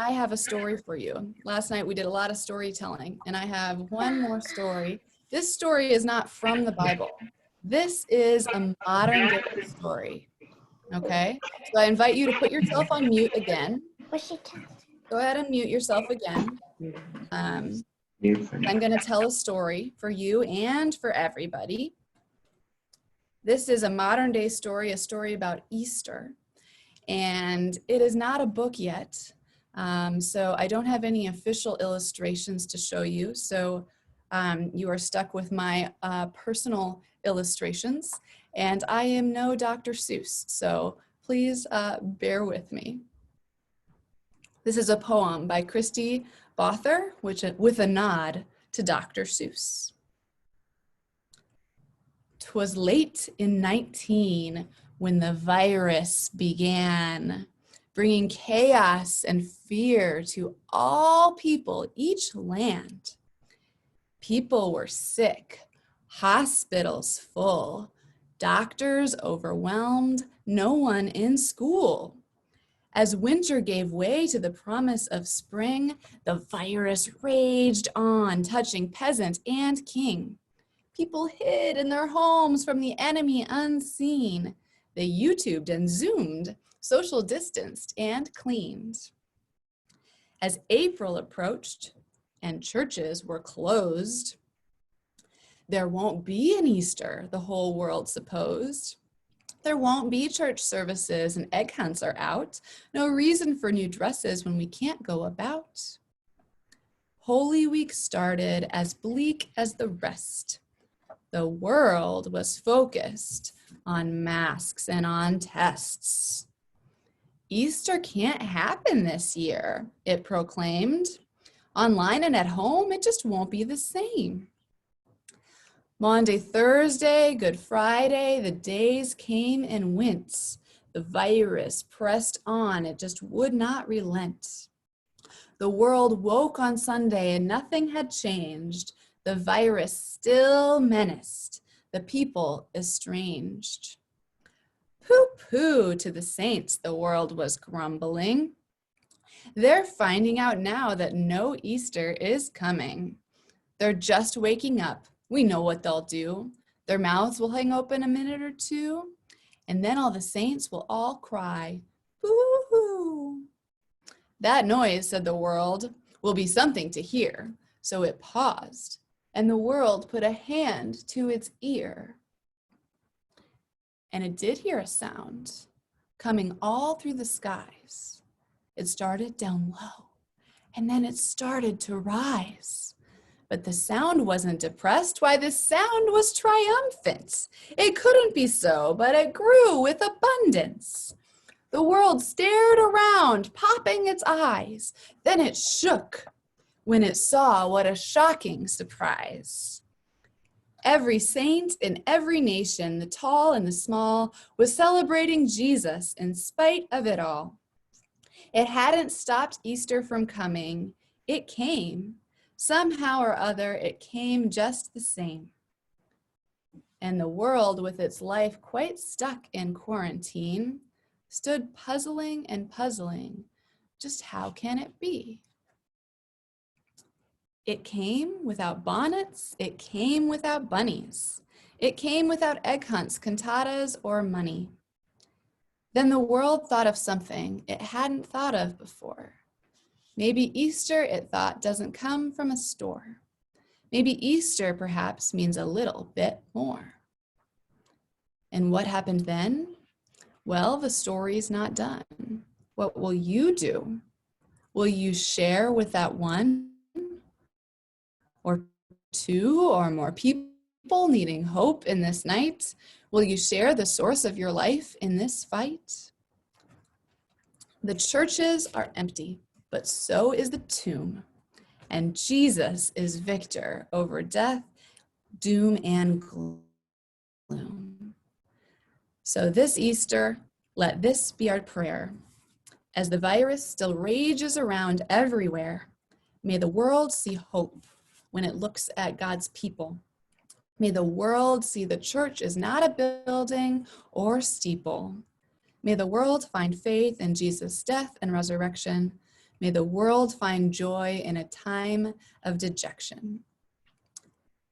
I have a story for you. Last night we did a lot of storytelling, and I have one more story. This story is not from the Bible. This is a modern day story, okay? So I invite you to put yourself on mute again. Go ahead and mute yourself again. I'm going to tell a story for you and for everybody. This is a modern day story, a story about Easter. And it is not a book yet. So I don't have any official illustrations to show you. So you are stuck with my personal illustrations. And I am no Dr. Seuss, so please bear with me. This is a poem by Kristi, Bothur, with a nod to Dr. Seuss. 'Twas late in 19 when the virus began, bringing chaos and fear to all people, each land. People were sick, hospitals full, doctors overwhelmed, no one in school. As winter gave way to the promise of spring, the virus raged on, touching peasant and king. People hid in their homes from the enemy unseen. They YouTubed and Zoomed, social distanced and cleaned. As April approached and churches were closed, there won't be an Easter, the whole world supposed. There won't be church services and egg hunts are out. No reason for new dresses when we can't go about. Holy Week started as bleak as the rest. The world was focused on masks and on tests. Easter can't happen this year, it proclaimed. Online and at home, it just won't be the same. Maundy, Thursday, Good Friday, the days came and went. The virus pressed on, it just would not relent. The world woke on Sunday and nothing had changed. The virus still menaced, the people estranged. Pooh-pooh to the saints, the world was grumbling. They're finding out now that no Easter is coming. They're just waking up. We know what they'll do. Their mouths will hang open a minute or two, and then all the saints will all cry, boo-hoo. That noise, said the world, will be something to hear. So it paused, and the world put a hand to its ear. And it did hear a sound coming all through the skies. It started down low, and then it started to rise. But the sound wasn't depressed. Why, the sound was triumphant. It couldn't be so, but it grew with abundance. The world stared around, popping its eyes. Then it shook when it saw what a shocking surprise. Every saint in every nation, the tall and the small, was celebrating Jesus in spite of it all. It hadn't stopped Easter from coming. It came. Somehow or other, it came just the same. And the world, with its life quite stuck in quarantine, stood puzzling and puzzling. Just how can it be? It came without bonnets. It came without bunnies. It came without egg hunts, cantatas, or money. Then the world thought of something it hadn't thought of before. Maybe Easter, it thought, doesn't come from a store. Maybe Easter, perhaps, means a little bit more. And what happened then? Well, the story's not done. What will you do? Will you share with that one or two or more people needing hope in this night? Will you share the source of your life in this fight? The churches are empty, but so is the tomb. And Jesus is victor over death, doom, and gloom. So this Easter, let this be our prayer. As the virus still rages around everywhere, may the world see hope when it looks at God's people. May the world see the church is not a building or steeple. May the world find faith in Jesus' death and resurrection. May the world find joy in a time of dejection.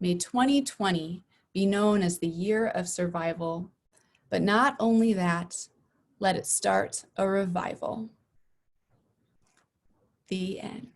May 2020 be known as the year of survival, but not only that, let it start a revival. The end.